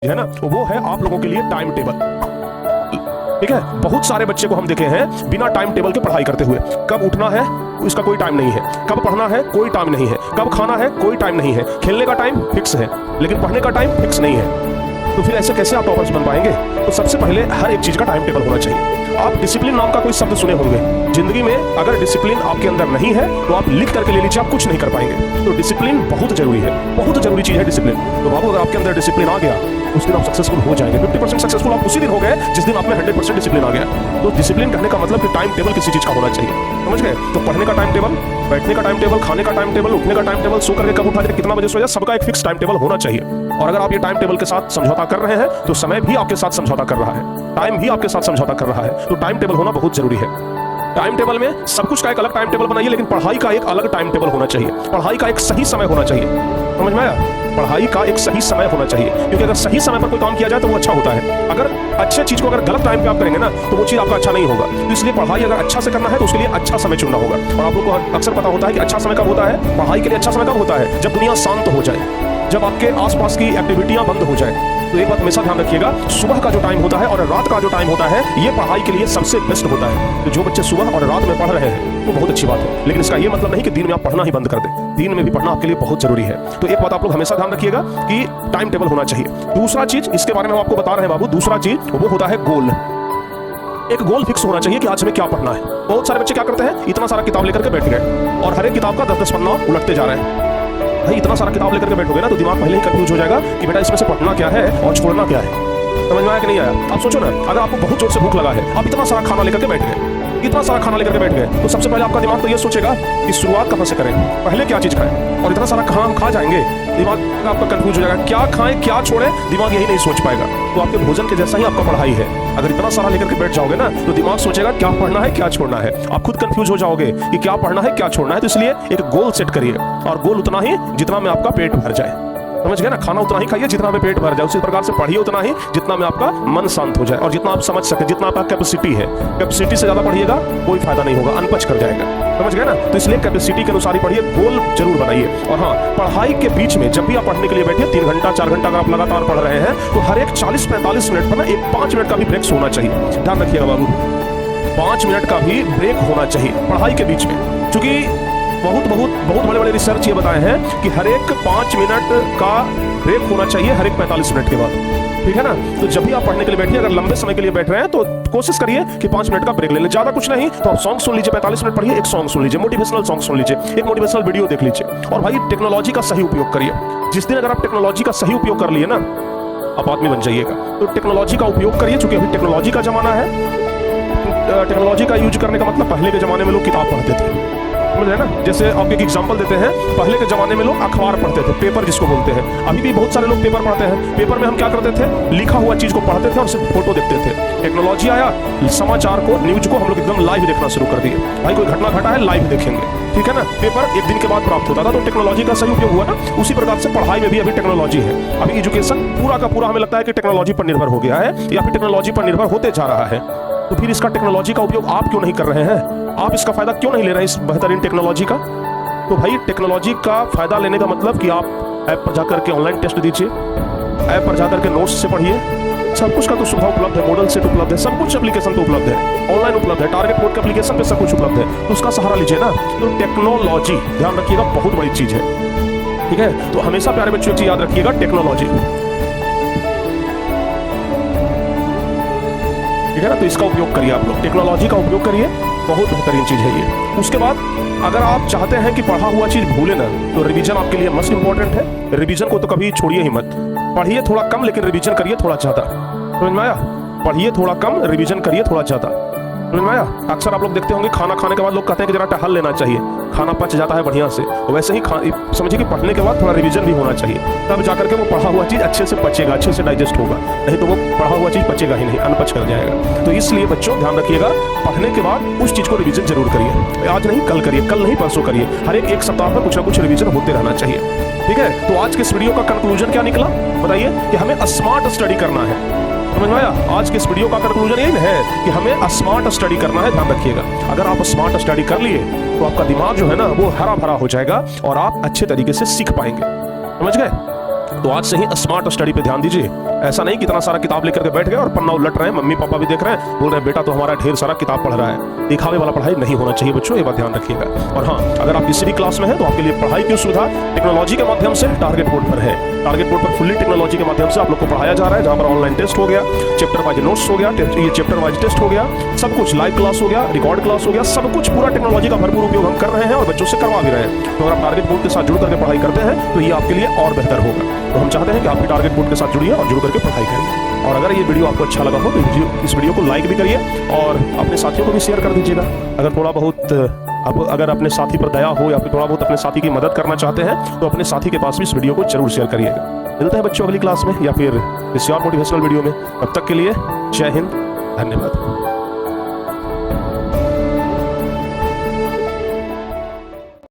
है ना, तो वो है आप लोगों के लिए टाइम टेबल। ठीक है, बहुत सारे बच्चे को हम देखे हैं बिना टाइम टेबल के पढ़ाई करते हुए। कब उठना है इसका कोई टाइम नहीं है, कब पढ़ना है कोई टाइम नहीं है, कब खाना है कोई टाइम नहीं है, खेलने का टाइम फिक्स है लेकिन पढ़ने का टाइम फिक्स नहीं है। तो फिर ऐसे कैसे आप टॉपर्स बन पाएंगे? तो सबसे पहले हर एक चीज का टाइम टेबल होना चाहिए। आप डिसिप्लिन नाम का कोई शब्द सुने होंगे जिंदगी में, अगर डिसिप्लिन आपके अंदर नहीं है तो आप लिख करके ले लीजिए, आप कुछ नहीं कर पाएंगे। तो डिसिप्लिन बहुत जरूरी है, बहुत जरूरी चीज है डिसिप्लिन। तो बाबू अगर आपके अंदर डिसिप्लिन आ गया उस दिन आप सक्सेसफुल हो जाएंगे। 50% सक्सेसफुल आप उसी दिन हो गए जिस दिन आप में 100% डिसिप्लिन आ गया। तो डिसिप्लिन कहने का मतलब कि टाइम टेबल किसी चीज का होना चाहिए, समझ गए? तो पढ़ने का टाइम टेबल, बैठने का टाइम टेबल, खाने का टाइम टेबल, उठने का टाइम टेबल, सो करके कब उठा, कितना बजे सो जाए, सबका एक फिक्स टाइम टेबल होना चाहिए। और अगर आप ये टाइम टेबल के साथ समझौता कर रहे हैं तो समय भी आपके साथ समझौता कर रहा है, टाइम भी आपके साथ समझौता कर रहा है। तो टाइम टेबल होना बहुत जरूरी है। टाइम टेबल में सब कुछ का एक अलग टाइम टेबल बनाइए, लेकिन पढ़ाई का एक अलग टाइम टेबल होना चाहिए। पढ़ाई का एक सही समय होना चाहिए, समझ में आया? पढ़ाई का एक सही समय होना चाहिए, क्योंकि अगर सही समय पर कोई काम किया जाए तो वो अच्छा होता है। अगर अच्छे चीज को अगर गलत टाइम पे आप करेंगे ना तो वो चीज आपका अच्छा नहीं होगा। तो इसलिए पढ़ाई अगर अच्छा से करना है तो उसके लिए अच्छा समय चुनना होगा। और आप लोगों को अक्सर पता होता है कि अच्छा समय कब होता है, पढ़ाई के लिए अच्छा समय कब होता है? जब दुनिया शांत हो जाए, जब आपके आसपास की एक्टिविटियां बंद हो जाए। तो एक बात हमेशा ध्यान रखिएगा, सुबह का जो टाइम होता है और रात का जो टाइम होता है ये पढ़ाई के लिए सबसे बेस्ट होता है। तो जो बच्चे सुबह और रात में पढ़ रहे हैं वो बहुत अच्छी बात है, लेकिन इसका ये मतलब नहीं कि दिन में आप पढ़ना ही बंद कर दें। दिन में भी पढ़ना आपके लिए बहुत जरूरी है। तो एक बात आप लोग हमेशा ध्यान रखिएगा कि टाइम टेबल होना चाहिए। दूसरा चीज इसके बारे में हम आपको बता रहे हैं बाबू, दूसरा चीज वो होता है गोल। एक गोल फिक्स होना चाहिए कि आज हमें क्या पढ़ना है। बहुत सारे बच्चे क्या करते हैं, इतना सारा किताब लेकर के बैठ गए और हर एक किताब का 10-10 पन्ना उलटते जा रहे हैं। भाई इतना सारा किताब लेकर के बैठोगे ना तो दिमाग पहले ही कंफ्यूज हो जाएगा कि बेटा इसमें से पढ़ना क्या है और छोड़ना क्या है। समझ में आया कि नहीं आया? आप सोचो ना, अगर आपको बहुत जोर से भूख लगा है, आप इतना सारा खाना लेकर के बैठ गए, इतना सारा खाना लेकर के बैठ गए, तो सबसे पहले आपका दिमाग तो ये सोचेगा कि शुरुआत कहां से करें, पहले क्या चीज खाएं। और इतना सारा खाना हम खा जाएंगे, दिमाग आपका कंफ्यूज हो जाएगा, क्या खाएं क्या छोड़ें, दिमाग यही नहीं सोच पाएगा। तो आपके भोजन के जैसा ही आपका पढ़ाई है। अगर इतना सारा लेकर के बैठ जाओगे ना तो दिमाग सोचेगा क्या पढ़ना है क्या छोड़ना है। आप खुद कंफ्यूज हो जाओगे कि क्या पढ़ना है क्या छोड़ना है। तो इसलिए एक गोल सेट करिए, और गोल उतना ही जितना में आपका पेट भर जाए। समझ गए ना? खाना उतना ही खाइए जितना में पेट भर जाए, उसी प्रकार से पढ़िए उतना ही जितना में आपका मन शांत हो जाए और जितना आप समझ सके, जितना आपका कैपेसिटी है। कैपेसिटी से ज्यादा पढ़िएगा कोई फायदा नहीं होगा, अनपच कर जाएगा। समझ गए ना? तो इसलिए कैपेसिटी के अनुसार ही पढ़िए, गोल जरूर बनाइए। और हाँ, पढ़ाई के बीच में जब भी आप पढ़ने के लिए बैठिए, 3 घंटा 4 घंटा अगर आप लगातार पढ़ रहे हैं तो हर एक 40-45 मिनट पर ना एक 5 मिनट का भी ब्रेक होना चाहिए। ध्यान रखिएगा बाबू, 5 मिनट का भी ब्रेक होना चाहिए पढ़ाई के बीच में। क्योंकि बहुत बड़े रिसर्च ये बताए हैं कि हर एक 5 मिनट का ब्रेक होना चाहिए हर एक 45 मिनट के बाद। ठीक है ना? तो जब भी आप पढ़ने के लिए बैठिए, अगर लंबे समय के लिए बैठ रहे हैं तो कोशिश करिए कि 5 मिनट का ब्रेक ले लें। ज्यादा कुछ नहीं तो आप सॉन्ग सुन लीजिए, 45 मिनट पढ़िए, एक सॉन्ग सुन लीजिए, मोटिवेशनल सॉन्ग सुन लीजिए, एक मोटिवेशनल वीडियो देख लीजिए। और भाई टेक्नोलॉजी का सही उपयोग करिए। जिस दिन अगर आप टेक्नोलॉजी का सही उपयोग कर लिए ना, आप आदमी बन जाइएगा। तो टेक्नोलॉजी का उपयोग करिए, चूंकि अभी टेक्नोलॉजी का जमाना है। टेक्नोलॉजी का यूज करने का मतलब, पहले के जमाने में लोग किताब पढ़ते थे, समझ रहे हैं ना? जैसे आपको एक एग्जांपल देते हैं, पहले के जमाने में लोग अखबार पढ़ते थे, पेपर जिसको बोलते हैं। अभी भी बहुत सारे लोग पेपर पढ़ते हैं। पेपर में हम क्या करते थे, लिखा हुआ चीज को पढ़ते थे और सिर्फ फोटो देखते थे। टेक्नोलॉजी आया, समाचार को, न्यूज को हम लोग एकदम लाइव देखना शुरू कर दिए। भाई कोई घटना घटा है, लाइव देखेंगे। ठीक है ना? पेपर एक दिन के बाद प्राप्त होता था, तो टेक्नोलॉजी का सही उपयोग हुआ ना। उसी प्रकार से पढ़ाई में भी अभी टेक्नोलॉजी है। अभी एजुकेशन पूरा का पूरा हमें लगता है कि टेक्नोलॉजी पर निर्भर हो गया है या फिर टेक्नोलॉजी पर निर्भर होते जा रहा है। तो फिर इसका टेक्नोलॉजी का उपयोग आप क्यों नहीं कर रहे हैं? आप इसका फायदा क्यों नहीं ले रहे हैं, इस बेहतरीन टेक्नोलॉजी का? तो भाई टेक्नोलॉजी का फायदा लेने का मतलब कि आप ऐप पर जाकर के ऑनलाइन टेस्ट दीजिए, ऐप पर जाकर के नोट्स से पढ़िए। सब कुछ का तो सुविधा उपलब्ध है, मॉडल सेट उपलब्ध है, सब कुछ एप्लीकेशन पे उपलब्ध है, ऑनलाइन उपलब्ध है, टारगेट बोर्ड के एप्लीकेशन पे सब कुछ उपलब्ध है। तो उसका सहारा लीजिए ना। तो टेक्नोलॉजी, ध्यान रखिएगा, बहुत बड़ी चीज है। ठीक है? तो हमेशा प्यारे बच्चों की याद रखिएगा टेक्नोलॉजी। ठीक है ना? तो इसका उपयोग करिए, आप लोग टेक्नोलॉजी का उपयोग करिए, बहुत बेहतरीन चीज है ये। उसके बाद अगर आप चाहते हैं कि पढ़ा हुआ चीज भूले ना, तो रिवीजन आपके लिए मस्ट इंपॉर्टेंट है। रिवीजन को तो कभी छोड़िए ही मत। पढ़िए थोड़ा कम लेकिन रिवीजन करिए थोड़ा ज्यादा। समझ में आया? पढ़िए थोड़ा कम, रिवीजन करिए थोड़ा ज्यादा। समझ में आया? अक्सर आप लोग देखते होंगे खाना खाने के बाद लोग कहते हैं कि जरा टहल लेना चाहिए, खाना पच जाता है बढ़िया से। वैसे ही समझिए कि पढ़ने के बाद थोड़ा रिवीजन भी होना चाहिए, तब जाकर के वो पढ़ा हुआ चीज अच्छे से पचेगा, अच्छे से डाइजेस्ट होगा। नहीं तो वो पढ़ा हुआ चीज पचेगा ही नहीं, अनपच कर जाएगा। तो इसलिए बच्चों ध्यान रखिएगा, पढ़ने के बाद उस चीज को रिवीजन जरूर करिए। आज नहीं कल करिए, कल नहीं परसों करिए। हर एक सप्ताह में कुछ ना कुछ रिवीजन होते रहना चाहिए। ठीक है? तो आज के इस वीडियो का कंक्लूजन क्या निकला बताइए? कि हमें स्मार्ट स्टडी करना है। समझ में आया? आज के इस वीडियो का कंक्लूजन यही है कि हमें स्मार्ट स्टडी करना है। ध्यान रखिएगा, अगर आप स्मार्ट स्टडी कर लिए तो आपका दिमाग जो है ना वो हरा भरा हो जाएगा और आप अच्छे तरीके से सीख पाएंगे। समझ गए? तो आज से ही स्मार्ट स्टडी पे ध्यान दीजिए। ऐसा नहीं कि इतना सारा किताब लेकर के बैठ गए और पन्ना उलट रहे हैं, मम्मी पापा भी देख रहे हैं, बोल रहे हैं बेटा तो हमारा ढेर सारा किताब पढ़ रहा है। दिखावे वाला पढ़ाई नहीं होना चाहिए बच्चों, ये बात ध्यान रखिएगा। और हाँ, अगर आप किसी भी क्लास में हैं तो आपके लिए पढ़ाई की सुविधा टेक्नोलॉजी के माध्यम से टारगेट बोर्ड पर है। टारगेट बोर्ड पर फुल्ली टेक्नोलॉजी के माध्यम से आप लोग को पढ़ाया जा रहा है, जहां पर ऑनलाइन टेस्ट हो गया, चैप्टर वाइज नोट्स हो गया, ये चैप्टर वाइज टेस्ट हो गया, सब कुछ लाइव क्लास हो गया, रिकॉर्ड क्लास हो गया, सब कुछ पूरा टेक्नोलॉजी का भरपूर उपयोग हम कर रहे हैं और बच्चों से करवा भी रहे हैं। तो अगर आप टारगेट बोर्ड के साथ जुड़ करके पढ़ाई करते हैं तो ये आपके लिए और बेहतर होगा। तो हम चाहते हैं कि आप भी टारगेट बोर्ड के साथ जुड़िए और जुड़ करके पढ़ाई करिए। और अगर ये वीडियो आपको अच्छा लगा हो तो इस वीडियो को लाइक भी करिए और अपने साथियों को भी शेयर कर दीजिएगा। अगर थोड़ा बहुत अगर अपने साथी पर दया हो या फिर थोड़ा बहुत अपने साथी की मदद करना चाहते हैं तो अपने साथी के पास भी इस वीडियो को जरूर शेयर करिएगा। मिलते हैं बच्चों अगली क्लास में या फिर किसी और मोटिवेशनल वीडियो में। तब तक के लिए जय हिंद, धन्यवाद।